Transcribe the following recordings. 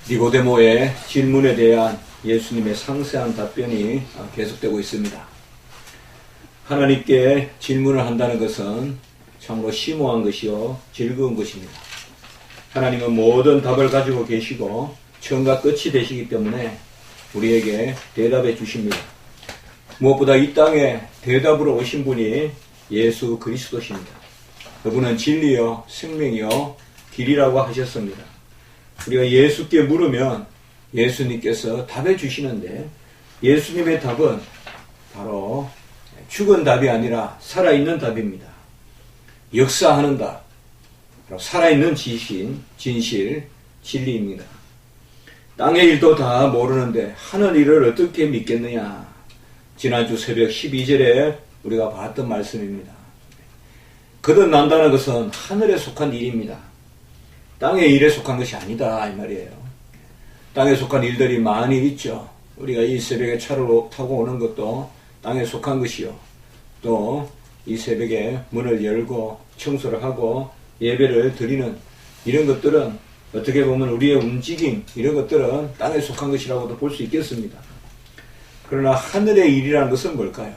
니고데모의 질문에 대한 예수님의 상세한 답변이 계속되고 있습니다. 하나님께 질문을 한다는 것은 참으로 심오한 것이요 즐거운 것입니다. 하나님은 모든 답을 가지고 계시고 처음과 끝이 되시기 때문에 우리에게 대답해 주십니다. 무엇보다 이 땅에 대답으로 오신 분이 예수 그리스도십니다. 그분은 진리요 생명이요 길이라고 하셨습니다. 우리가 예수께 물으면 예수님께서 답해 주시는데, 예수님의 답은 바로 죽은 답이 아니라 살아있는 답입니다. 역사하는 답, 바로 살아있는 진실, 진리입니다. 땅의 일도 다 모르는데 하늘 일을 어떻게 믿겠느냐. 지난주 새벽 12절에 우리가 봤던 말씀입니다. 거듭난다는 것은 하늘에 속한 일입니다. 땅의 일에 속한 것이 아니다 이 말이에요. 땅에 속한 일들이 많이 있죠. 우리가 이 새벽에 차를 타고 오는 것도 땅에 속한 것이요, 또 이 새벽에 문을 열고 청소를 하고 예배를 드리는 이런 것들은 어떻게 보면 우리의 움직임, 이런 것들은 땅에 속한 것이라고도 볼 수 있겠습니다. 그러나 하늘의 일이라는 것은 뭘까요?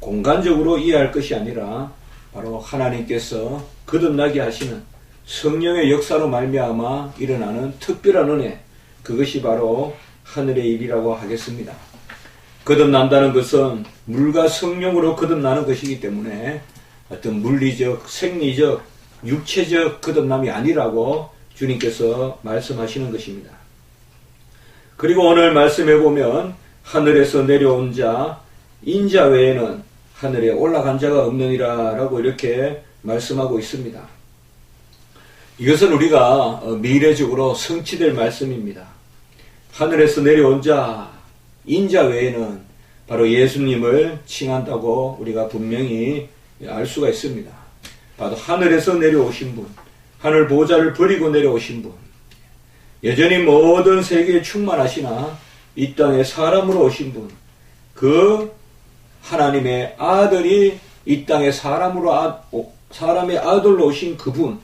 공간적으로 이해할 것이 아니라 바로 하나님께서 거듭나게 하시는 성령의 역사로 말미암아 일어나는 특별한 은혜, 그것이 바로 하늘의 일이라고 하겠습니다. 거듭난다는 것은 물과 성령으로 거듭나는 것이기 때문에 어떤 물리적, 생리적, 육체적 거듭남이 아니라고 주님께서 말씀하시는 것입니다. 그리고 오늘 말씀해 보면 하늘에서 내려온 자, 인자 외에는 하늘에 올라간 자가 없느니라 라고 이렇게 말씀하고 있습니다. 이것은 우리가 미래적으로 성취될 말씀입니다. 하늘에서 내려온 자, 인자 외에는 바로 예수님을 칭한다고 우리가 분명히 알 수가 있습니다. 바로 하늘에서 내려오신 분, 하늘 보좌를 버리고 내려오신 분, 여전히 모든 세계에 충만하시나 이 땅에 사람으로 오신 분, 그 하나님의 아들이 이 땅에 사람의 아들로 오신 그분,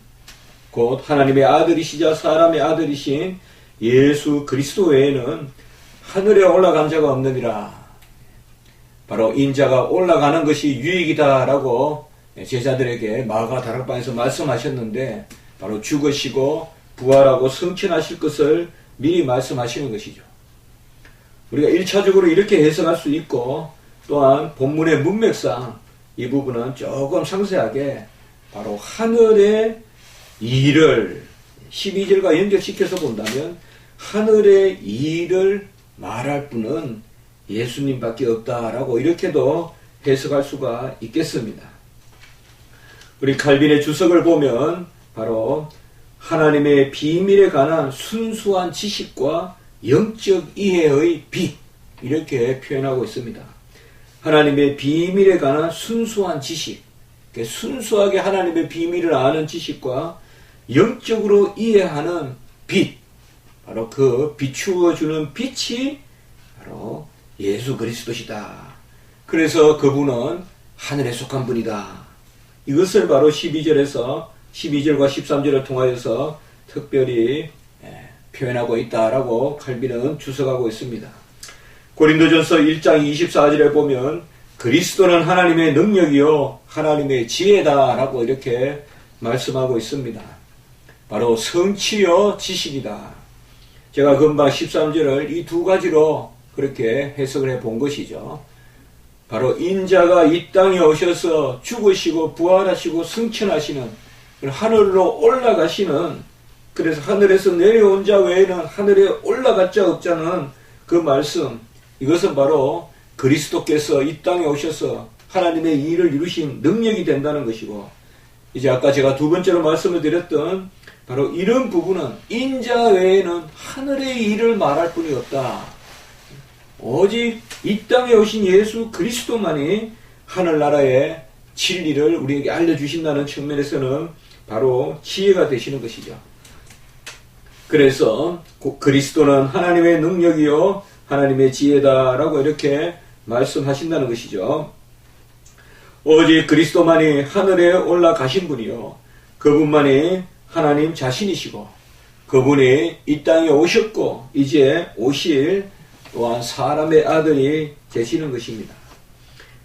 곧 하나님의 아들이시자 사람의 아들이신 예수 그리스도 외에는 하늘에 올라간 자가 없느니라. 바로 인자가 올라가는 것이 유익이다라고 제자들에게 마가 다락방에서 말씀하셨는데, 바로 죽으시고 부활하고 승천하실 것을 미리 말씀하시는 것이죠. 우리가 1차적으로 이렇게 해석할 수 있고, 또한 본문의 문맥상 이 부분은 조금 상세하게 바로 하늘의 일을 12절과 연결시켜서 본다면 하늘의 일을 말할 분은 예수님밖에 없다라고 이렇게도 해석할 수가 있겠습니다. 우리 칼빈의 주석을 보면 바로 하나님의 비밀에 관한 순수한 지식과 영적 이해의 빛, 이렇게 표현하고 있습니다. 하나님의 비밀에 관한 순수한 지식, 순수하게 하나님의 비밀을 아는 지식과 영적으로 이해하는 빛, 바로 그 비추어주는 빛이 바로 예수 그리스도시다. 그래서 그분은 하늘에 속한 분이다. 이것을 바로 12절과 13절을 통하여서 특별히 표현하고 있다라고 칼빈은 주석하고 있습니다. 고린도전서 1장 24절에 보면 그리스도는 하나님의 능력이요 하나님의 지혜다라고 이렇게 말씀하고 있습니다. 바로 성취요 지식이다. 제가 금방 13절을 이 두 가지로 그렇게 해석을 해 본 것이죠. 바로 인자가 이 땅에 오셔서 죽으시고 부활하시고 승천하시는, 하늘로 올라가시는, 그래서 하늘에서 내려온 자 외에는 하늘에 올라갈 자 없자는 그 말씀, 이것은 바로 그리스도께서 이 땅에 오셔서 하나님의 일을 이루신 능력이 된다는 것이고, 이제 아까 제가 두 번째로 말씀을 드렸던 바로 이런 부분은 인자 외에는 하늘의 일을 말할 분이 없다. 오직 이 땅에 오신 예수 그리스도만이 하늘나라의 진리를 우리에게 알려주신다는 측면에서는 바로 지혜가 되시는 것이죠. 그래서 그리스도는 하나님의 능력이요 하나님의 지혜다라고 이렇게 말씀하신다는 것이죠. 오직 그리스도만이 하늘에 올라가신 분이요, 그분만이 하나님 자신이시고 그분이 이 땅에 오셨고 이제 오실 또한 사람의 아들이 되시는 것입니다.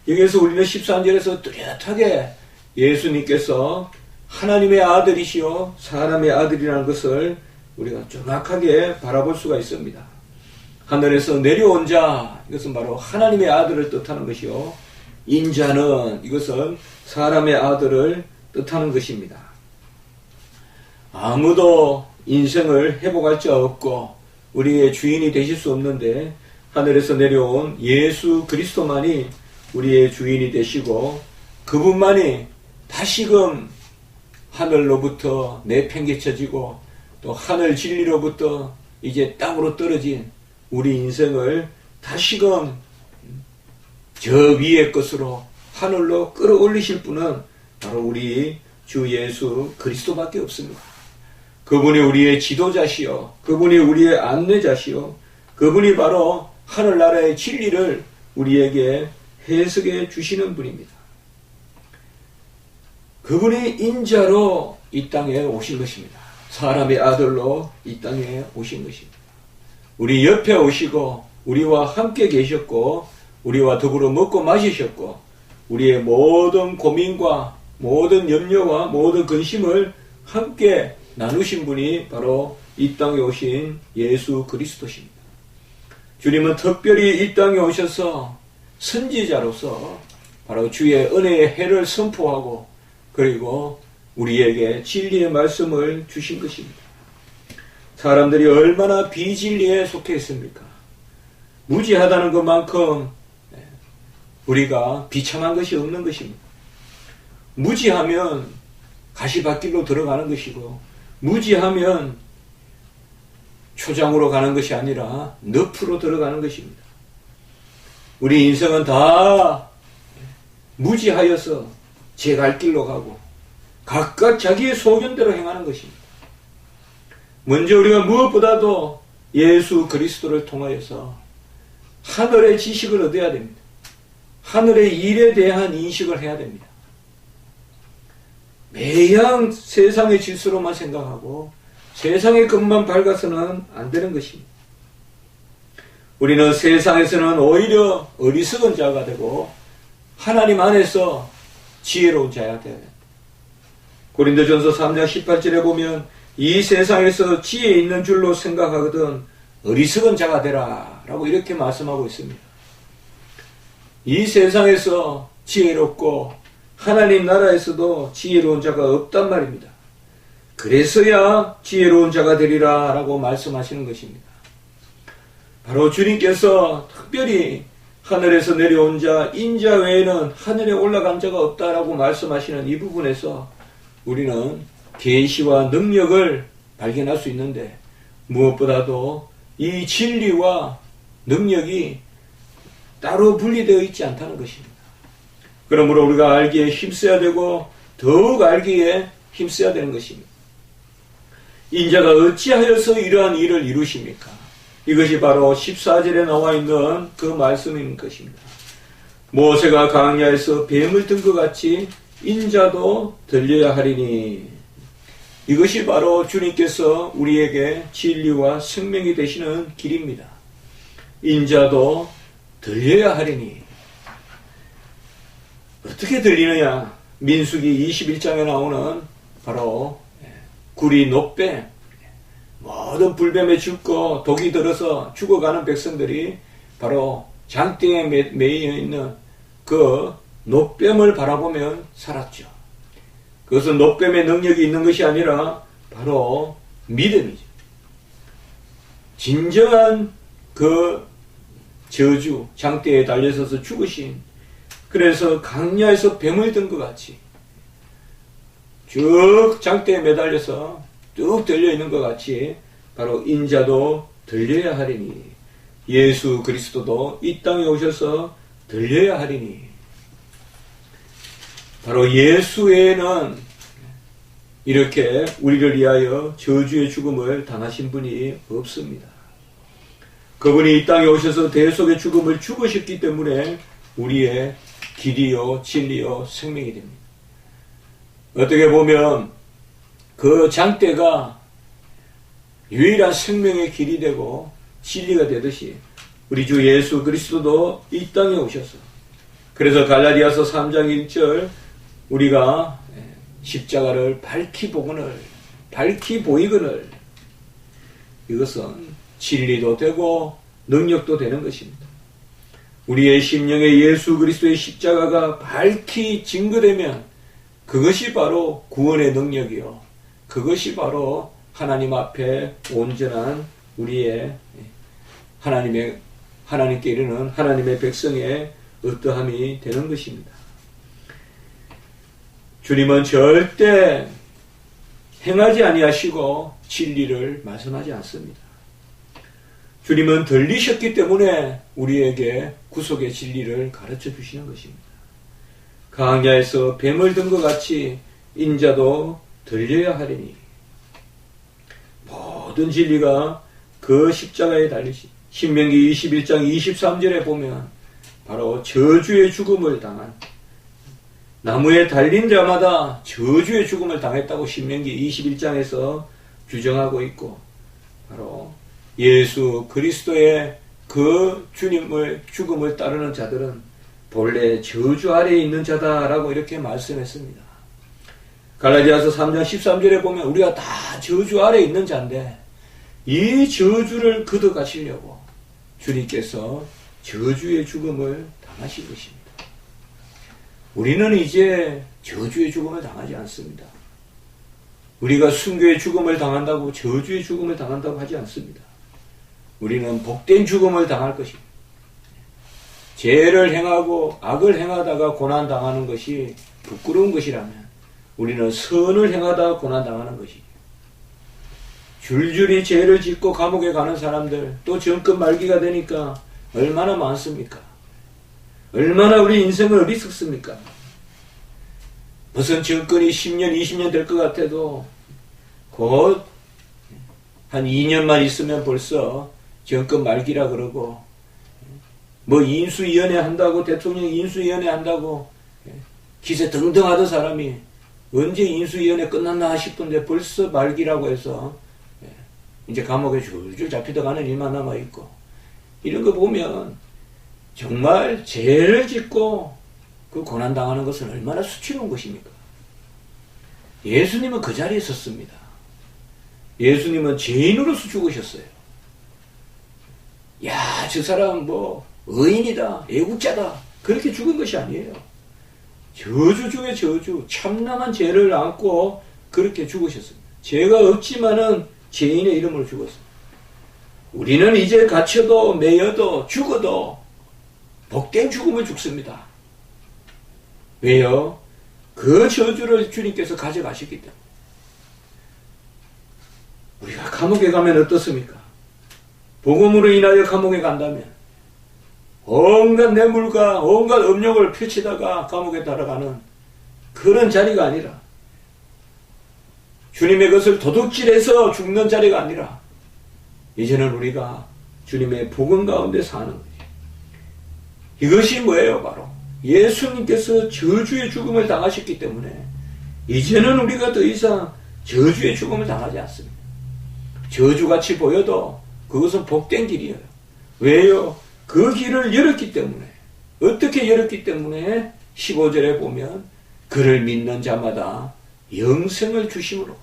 여기에서 우리는 13절에서 뚜렷하게 예수님께서 하나님의 아들이시요 사람의 아들이라는 것을 우리가 정확하게 바라볼 수가 있습니다. 하늘에서 내려온 자, 이것은 바로 하나님의 아들을 뜻하는 것이요 인자는 이것은 사람의 아들을 뜻하는 것입니다. 아무도 인생을 회복할 자 없고 우리의 주인이 되실 수 없는데 하늘에서 내려온 예수 그리스도만이 우리의 주인이 되시고 그분만이 다시금 하늘로부터 내팽개쳐지고 또 하늘 진리로부터 이제 땅으로 떨어진 우리 인생을 다시금 저 위의 것으로 하늘로 끌어올리실 분은 바로 우리 주 예수 그리스도밖에 없습니다. 그분이 우리의 지도자시요 그분이 우리의 안내자시요 그분이 바로 하늘나라의 진리를 우리에게 해석해 주시는 분입니다. 그분이 인자로 이 땅에 오신 것입니다. 사람의 아들로 이 땅에 오신 것입니다. 우리 옆에 오시고 우리와 함께 계셨고 우리와 더불어 먹고 마시셨고 우리의 모든 고민과 모든 염려와 모든 근심을 함께 나누신 분이 바로 이 땅에 오신 예수 그리스도십니다. 주님은 특별히 이 땅에 오셔서 선지자로서 바로 주의 은혜의 해를 선포하고 그리고 우리에게 진리의 말씀을 주신 것입니다. 사람들이 얼마나 비진리에 속해 있습니까? 무지하다는 것만큼 우리가 비참한 것이 없는 것입니다. 무지하면 가시밭길로 들어가는 것이고 무지하면 초장으로 가는 것이 아니라 늪으로 들어가는 것입니다. 우리 인생은 다 무지하여서 제 갈 길로 가고 각각 자기의 소견대로 행하는 것입니다. 먼저 우리가 무엇보다도 예수 그리스도를 통하여서 하늘의 지식을 얻어야 됩니다. 하늘의 일에 대한 인식을 해야 됩니다. 매양 세상의 질서로만 생각하고 세상의 것만 밝아서는 안 되는 것입니다. 우리는 세상에서는 오히려 어리석은 자가 되고 하나님 안에서 지혜로운 자가 되어야 됩니다. 고린도전서 3장 18절에 보면 이 세상에서 지혜 있는 줄로 생각하거든 어리석은 자가 되라 라고 이렇게 말씀하고 있습니다. 이 세상에서 지혜롭고 하나님 나라에서도 지혜로운 자가 없단 말입니다. 그래서야 지혜로운 자가 되리라 라고 말씀하시는 것입니다. 바로 주님께서 특별히 하늘에서 내려온 자 인자 외에는 하늘에 올라간 자가 없다라고 말씀하시는 이 부분에서 우리는 계시와 능력을 발견할 수 있는데 무엇보다도 이 진리와 능력이 따로 분리되어 있지 않다는 것입니다. 그러므로 우리가 알기에 힘써야 되고 더욱 알기에 힘써야 되는 것입니다. 인자가 어찌하여서 이러한 일을 이루십니까? 이것이 바로 14절에 나와 있는 그 말씀인 것입니다. 모세가 광야에서 뱀을 든 것 같이 인자도 들려야 하리니 이것이 바로 주님께서 우리에게 진리와 생명이 되시는 길입니다. 인자도 들려야 하리니 어떻게 들리느냐? 민수기 21장에 나오는 바로 구리 노뱀 모든 불뱀에 죽고 독이 들어서 죽어가는 백성들이 바로 장대에 매여 있는 그 노뱀을 바라보면 살았죠. 그것은 노뱀의 능력이 있는 것이 아니라 바로 믿음이죠. 진정한 그 저주, 장대에 달려서서 죽으신 그래서 강야에서 뱀을 든 것 같이 쭉 장대에 매달려서 쭉 들려있는 것 같이 바로 인자도 들려야 하리니 예수 그리스도도 이 땅에 오셔서 들려야 하리니 바로 예수 외에는 이렇게 우리를 위하여 저주의 죽음을 당하신 분이 없습니다. 그분이 이 땅에 오셔서 대속의 죽음을 죽으셨기 때문에 우리의 길이요 진리요 생명이 됩니다. 어떻게 보면 그 장대가 유일한 생명의 길이 되고 진리가 되듯이 우리 주 예수 그리스도도 이 땅에 오셔서, 그래서 갈라디아서 3장 1절 우리가 십자가를 밝히 보이거늘 이것은 진리도 되고 능력도 되는 것입니다. 우리의 심령에 예수 그리스도의 십자가가 밝히 증거되면 그것이 바로 구원의 능력이요, 그것이 바로 하나님 앞에 온전한 우리의 하나님께 이르는 하나님의 백성의 어떠함이 되는 것입니다. 주님은 절대 행하지 아니하시고 진리를 말씀하지 않습니다. 주님은 들리셨기 때문에 우리에게 구속의 진리를 가르쳐 주시는 것입니다. 강야에서 뱀을 든 것 같이 인자도 들려야 하리니, 모든 진리가 그 십자가에 달리시. 신명기 21장 23절에 보면 바로 저주의 죽음을 당한, 나무에 달린 자마다 저주의 죽음을 당했다고 신명기 21장에서 규정하고 있고, 바로 예수 그리스도의 그 주님의 죽음을 따르는 자들은 본래 저주 아래에 있는 자다라고 이렇게 말씀했습니다. 갈라디아서 3장 13절에 보면 우리가 다 저주 아래에 있는 자인데 이 저주를 걷어가시려고 주님께서 저주의 죽음을 당하신 것입니다. 우리는 이제 저주의 죽음을 당하지 않습니다. 우리가 순교의 죽음을 당한다고 저주의 죽음을 당한다고 하지 않습니다. 우리는 복된 죽음을 당할 것입니다. 죄를 행하고 악을 행하다가 고난당하는 것이 부끄러운 것이라면 우리는 선을 행하다가 고난당하는 것이죠. 줄줄이 죄를 짓고 감옥에 가는 사람들, 또 정권 말기가 되니까 얼마나 많습니까? 얼마나 우리 인생을 어리석습니까? 무슨 정권이 10년, 20년 될 것 같아도 곧 한 2년만 있으면 벌써 정권 말기라 그러고, 뭐 인수위원회 한다고, 대통령 인수위원회 한다고 기세 등등 하던 사람이 언제 인수위원회 끝났나 싶은데 벌써 말기라고 해서 이제 감옥에 줄줄 잡히다 가는 일만 남아있고, 이런 거 보면 정말 죄를 짓고 그 고난당하는 것은 얼마나 수치로운 것입니까? 예수님은 그 자리에 섰습니다. 예수님은 죄인으로서 죽으셨어요. 야, 저 사람 뭐 의인이다, 애국자다, 그렇게 죽은 것이 아니에요. 저주 중에 저주, 참남한 죄를 안고 그렇게 죽으셨습니다. 죄가 없지만은 죄인의 이름으로 죽었습니다. 우리는 이제 갇혀도 매여도 죽어도 복된 죽음을 죽습니다. 왜요? 그 저주를 주님께서 가져가셨기 때문에. 우리가 감옥에 가면 어떻습니까? 복음으로 인하여 감옥에 간다면 온갖 뇌물과 온갖 음욕을 펼치다가 감옥에 들어가는 그런 자리가 아니라, 주님의 것을 도둑질해서 죽는 자리가 아니라, 이제는 우리가 주님의 복음 가운데 사는 거예요. 이것이 뭐예요? 바로 예수님께서 저주의 죽음을 당하셨기 때문에 이제는 우리가 더 이상 저주의 죽음을 당하지 않습니다. 저주같이 보여도 그것은 복된 길이에요. 왜요? 그 길을 열었기 때문에. 어떻게 열었기 때문에 15절에 보면 그를 믿는 자마다 영생을 주심으로,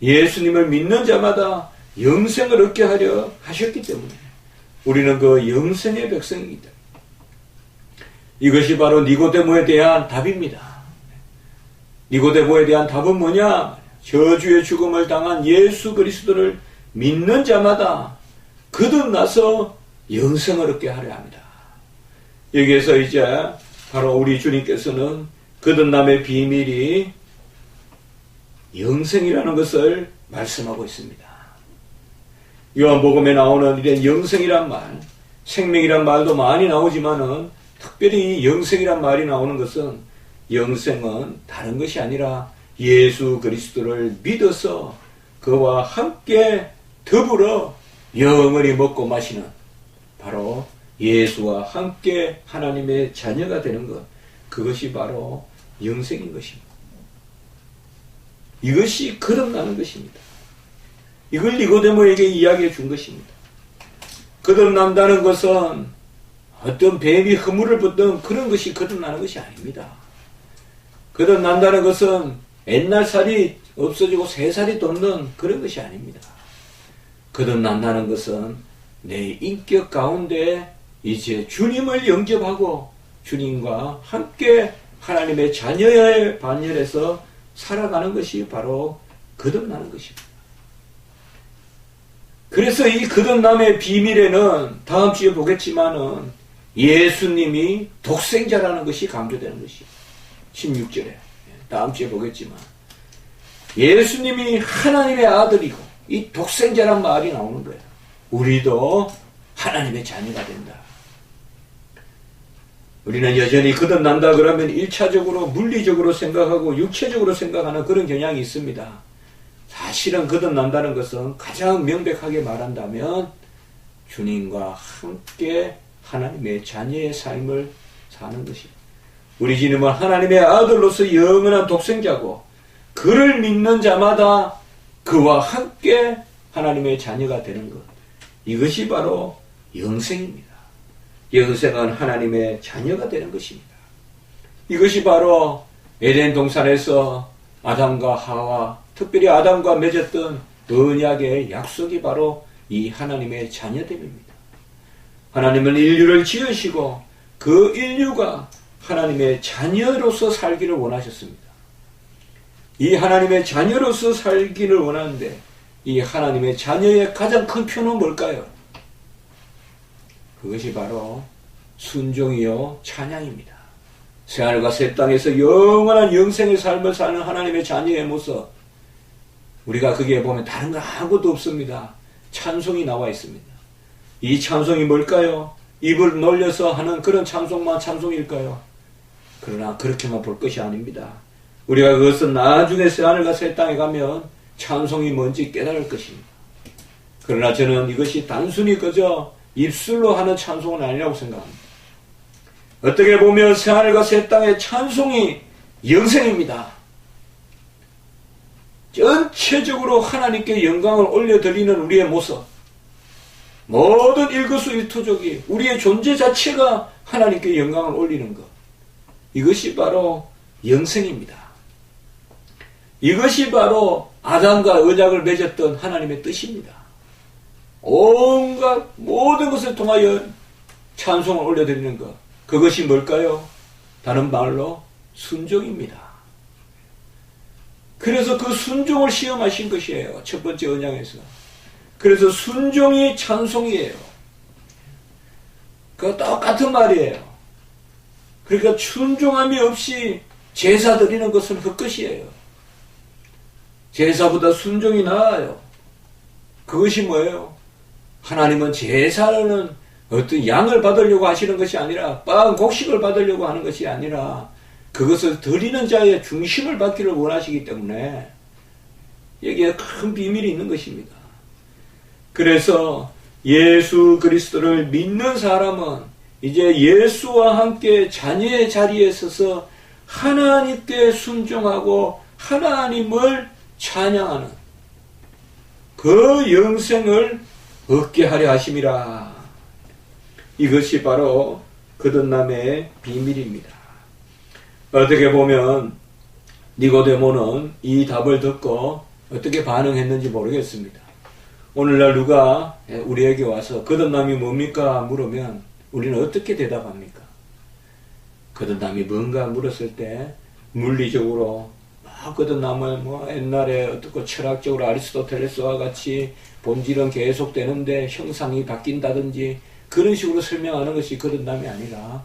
예수님을 믿는 자마다 영생을 얻게 하려 하셨기 때문에 우리는 그 영생의 백성이기 때문에, 이것이 바로 니고데모에 대한 답입니다. 니고데모에 대한 답은 뭐냐? 저주의 죽음을 당한 예수 그리스도를 믿는 자마다 거듭나서 영생을 얻게 하려 합니다. 여기에서 이제 바로 우리 주님께서는 거듭남의 비밀이 영생이라는 것을 말씀하고 있습니다. 요한복음에 나오는 이런 영생이란 말, 생명이란 말도 많이 나오지만은 특별히 영생이란 말이 나오는 것은, 영생은 다른 것이 아니라 예수 그리스도를 믿어서 그와 함께 더불어 영원히 먹고 마시는, 바로 예수와 함께 하나님의 자녀가 되는 것, 그것이 바로 영생인 것입니다. 이것이 거듭나는 것입니다. 이걸 니고데모에게 이야기해 준 것입니다. 거듭난다는 것은 어떤 뱀이 허물을 벗던 그런 것이 거듭나는 것이 아닙니다. 거듭난다는 것은 옛날 살이 없어지고 새 살이 돋는 그런 것이 아닙니다. 거듭난다는 것은 내 인격 가운데 이제 주님을 영접하고 주님과 함께 하나님의 자녀의 반열에서 살아가는 것이 바로 거듭나는 것입니다. 그래서 이 거듭남의 비밀에는 다음 주에 보겠지만은 예수님이 독생자라는 것이 강조되는 것이에요. 16절에 다음 주에 보겠지만 예수님이 하나님의 아들이고 이 독생자란 말이 나오는 거예요. 우리도 하나님의 자녀가 된다. 우리는 여전히 거듭난다 그러면 1차적으로 물리적으로 생각하고 육체적으로 생각하는 그런 경향이 있습니다. 사실은 거듭난다는 것은 가장 명백하게 말한다면 주님과 함께 하나님의 자녀의 삶을 사는 것입니다. 우리 주님은 하나님의 아들로서 영원한 독생자고 그를 믿는 자마다 그와 함께 하나님의 자녀가 되는 것. 이것이 바로 영생입니다. 영생은 하나님의 자녀가 되는 것입니다. 이것이 바로 에덴 동산에서 아담과 하와, 특별히 아담과 맺었던 언약의 약속이 바로 이 하나님의 자녀됨입니다. 하나님은 인류를 지으시고 그 인류가 하나님의 자녀로서 살기를 원하셨습니다. 이 하나님의 자녀로서 살기를 원하는데 이 하나님의 자녀의 가장 큰 표는 뭘까요? 그것이 바로 순종이요 찬양입니다. 새하늘과 새 땅에서 영원한 영생의 삶을 사는 하나님의 자녀의 모습, 우리가 거기에 보면 다른 거 아무것도 없습니다. 찬송이 나와 있습니다. 이 찬송이 뭘까요? 입을 놀려서 하는 그런 찬송만 찬송일까요? 그러나 그렇게만 볼 것이 아닙니다. 우리가 그것은 나중에 새하늘과 새 땅에 가면 찬송이 뭔지 깨달을 것입니다. 그러나 저는 이것이 단순히 그저 입술로 하는 찬송은 아니라고 생각합니다. 어떻게 보면 새하늘과 새 땅의 찬송이 영생입니다. 전체적으로 하나님께 영광을 올려드리는 우리의 모습, 모든 일거수일투족이 우리의 존재 자체가 하나님께 영광을 올리는 것, 이것이 바로 영생입니다. 이것이 바로 아담과 언약을 맺었던 하나님의 뜻입니다. 온갖 모든 것을 통하여 찬송을 올려드리는 것, 그것이 뭘까요? 다른 말로 순종입니다. 그래서 그 순종을 시험하신 것이에요. 첫 번째 언약에서. 그래서 순종이 찬송이에요. 그 똑같은 말이에요. 그러니까 순종함이 없이 제사 드리는 것은 헛것이에요. 제사보다 순종이 나아요. 그것이 뭐예요? 하나님은 제사는 어떤 양을 받으려고 하시는 것이 아니라 빵 곡식을 받으려고 하는 것이 아니라 그것을 드리는 자의 중심을 받기를 원하시기 때문에 여기에 큰 비밀이 있는 것입니다. 그래서 예수 그리스도를 믿는 사람은 이제 예수와 함께 자녀의 자리에 서서 하나님께 순종하고 하나님을 찬양하는 그 영생을 얻게 하려 하심이라. 이것이 바로 거듭남의 비밀입니다. 어떻게 보면 니고데모는 이 답을 듣고 어떻게 반응했는지 모르겠습니다. 오늘날 누가 우리에게 와서 거듭남이 뭡니까? 물으면 우리는 어떻게 대답합니까? 거듭남이 뭔가 물었을 때 물리적으로 거듭남을 옛날에 어떻게 철학적으로 아리스토텔레스와 같이 본질은 계속되는데 형상이 바뀐다든지 그런 식으로 설명하는 것이 거듭남이 아니라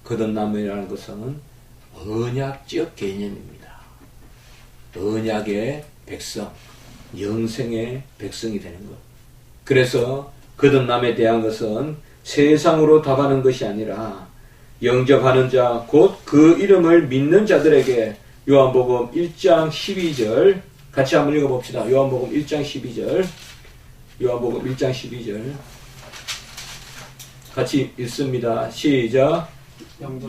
거듭남이라는 것은 언약적 개념입니다. 언약의 백성, 영생의 백성이 되는 것. 그래서 거듭남에 대한 것은 세상으로 답하는 것이 아니라 영접하는 자, 곧 그 이름을 믿는 자들에게 요한복음 1장 12절 같이 한번 읽어봅시다. 요한복음 1장 12절 요한복음 1장 12절 같이 읽습니다. 시작.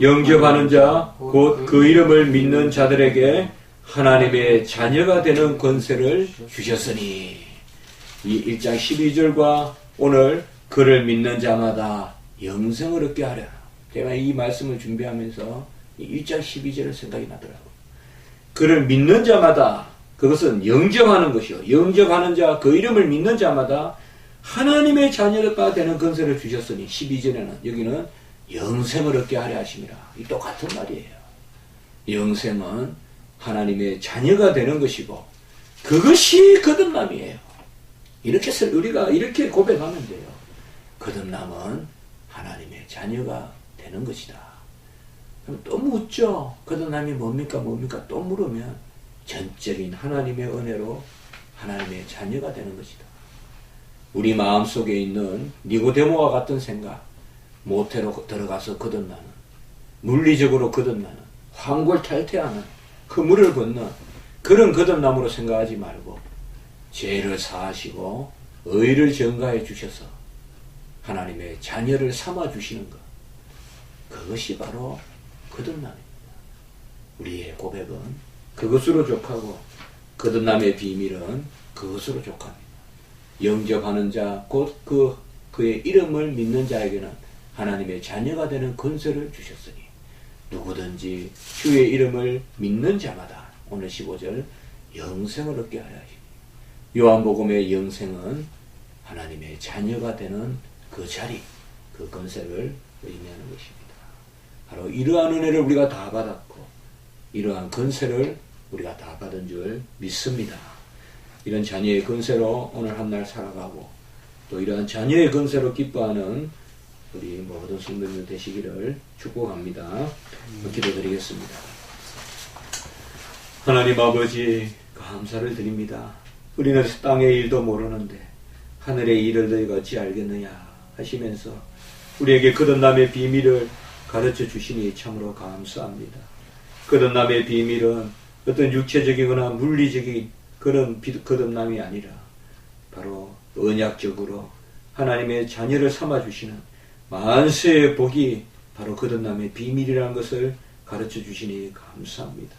영접하는 자, 곧 그 이름을 믿는 자들에게 하나님의 자녀가 되는 권세를 주셨으니. 이 1장 12절과 오늘 그를 믿는 자마다 영생을 얻게 하려. 제가 이 말씀을 준비하면서 이 1장 12절을 생각이 나더라고요. 그를 믿는 자마다, 그것은 영접하는 것이요. 영접하는 자, 그 이름을 믿는 자마다 하나님의 자녀가 되는 권세를 주셨으니 12절에는 여기는 영생을 얻게 하려 하심이라. 이 똑같은 말이에요. 영생은 하나님의 자녀가 되는 것이고 그것이 거듭남이에요. 이렇게 우리가 이렇게 고백하면 돼요. 거듭남은 하나님의 자녀가 되는 것이다. 그럼 또 묻죠. 거듭남이 뭡니까? 또 물으면 전적인 하나님의 은혜로 하나님의 자녀가 되는 것이다. 우리 마음속에 있는 니고데모와 같은 생각, 모태로 들어가서 거듭나는, 물리적으로 거듭나는, 황골탈퇴하는, 그물을 건너 그런 거듭남으로 생각하지 말고 죄를 사하시고 의를 전가해 주셔서 하나님의 자녀를 삼아 주시는 것, 그것이 바로 거듭남입니다. 우리의 고백은 그것으로 족하고 거듭남의 비밀은 그것으로 족합니다. 영접하는 자, 곧 그의 이름을 믿는 자에게는 하나님의 자녀가 되는 권세를 주셨으니 누구든지 주의 이름을 믿는 자마다, 오늘 15절, 영생을 얻게 하려 하시니, 요한복음의 영생은 하나님의 자녀가 되는 그 자리, 그 권세를 의미하는 것입니다. 바로 이러한 은혜를 우리가 다 받았고 이러한 권세를 우리가 다 받은 줄 믿습니다. 이런 자녀의 권세로 오늘 한 날 살아가고 또 이러한 자녀의 권세로 기뻐하는 우리 모든 성도님들 되시기를 축복합니다. 기도드리겠습니다. 하나님 아버지, 감사를 드립니다. 우리는 땅의 일도 모르는데 하늘의 일을 너희가 어찌 알겠느냐 하시면서 우리에게 거듭남의 비밀을 가르쳐 주시니 참으로 감사합니다. 거듭남의 비밀은 어떤 육체적이거나 물리적인 그런 거듭남이 아니라 바로 언약적으로 하나님의 자녀를 삼아주시는 만세의 복이 바로 거듭남의 비밀이라는 것을 가르쳐 주시니 감사합니다.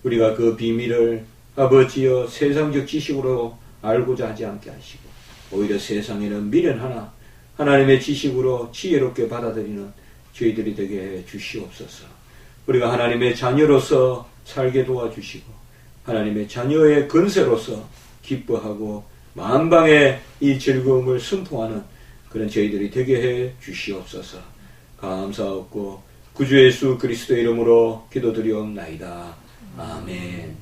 우리가 그 비밀을 아버지여 세상적 지식으로 알고자 하지 않게 하시고 오히려 세상에는 미련하나 하나님의 지식으로 지혜롭게 받아들이는 저희들이 되게 해 주시옵소서. 우리가 하나님의 자녀로서 살게 도와주시고 하나님의 자녀의 권세로서 기뻐하고 만방의 이 즐거움을 선포하는 그런 저희들이 되게 해 주시옵소서. 감사하고 구주 예수 그리스도 이름으로 기도드리옵나이다. 아멘.